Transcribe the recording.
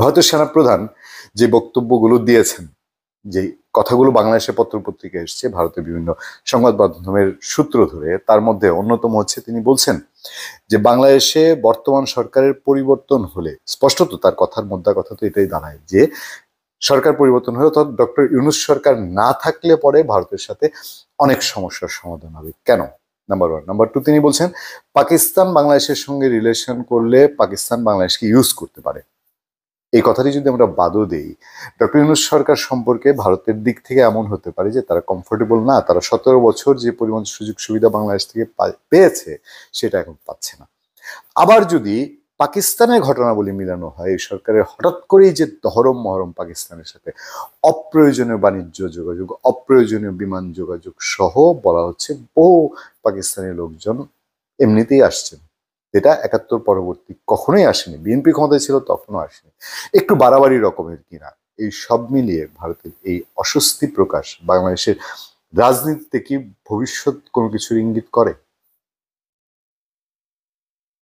ভারতের সেনাপ্রধান যে বক্তব্যগুলো দিয়েছেন, যে কথাগুলো বাংলাদেশের পত্রপত্রিকায় এসছে, ভারতের বিভিন্ন সংবাদ মাধ্যমের সূত্র ধরে, তার মধ্যে অন্যতম হচ্ছে তিনি বলছেন যে বাংলাদেশে বর্তমান সরকারের পরিবর্তন হলে, স্পষ্টত তার কথার মোদ্দা কথা তো এটাই দাঁড়ায় যে সরকার পরিবর্তন হলে, অর্থাৎ ডক্টর ইউনূস সরকার না থাকলে পরে ভারতের সাথে অনেক সমস্যার সমাধান হবে। কেন? Number one. নাম্বার টু, তিনি বলছেন পাকিস্তান বাংলাদেশের সঙ্গে রিলেশন করলে পাকিস্তান বাংলাদেশকে ইউজ করতে পারে। এই কথাটি যদি আমরা বাদও দেই, ডক্টর ইউনূস সরকার সম্পর্কে ভারতের দিক থেকে এমন হতে পারে যে তারা কমফোর্টেবল না, তারা 17 বছর যে পরিমাণ সুযোগ সুবিধা বাংলাদেশ থেকে পেয়েছে সেটা এখন পাচ্ছে না। আবার যদি পাকিস্তানের ঘটনাবলী মিলানো হয়, এই সরকারের হঠাৎ করেই যে দহরম মহরম পাকিস্তানের সাথে অপ্রয়োজনীয় বাণিজ্য যোগাযোগ, অপ্রয়োজনীয় বিমান যোগাযোগ সহ বলা হচ্ছে বহু পাকিস্তানি লোকজন এমনিতেই আসছেন, যেটা 71 পরবর্তী কখনোই আসেনি, বিএনপি ক্ষমতায় ছিল তখনও আসেনি, একটু বাড়াবাড়ি রকমের কিনা। এই সব মিলিয়ে ভারতের এই অস্বস্তি প্রকাশ বাংলাদেশের রাজনীতিতে কি ভবিষ্যৎ কোনো কিছুর ইঙ্গিত করে?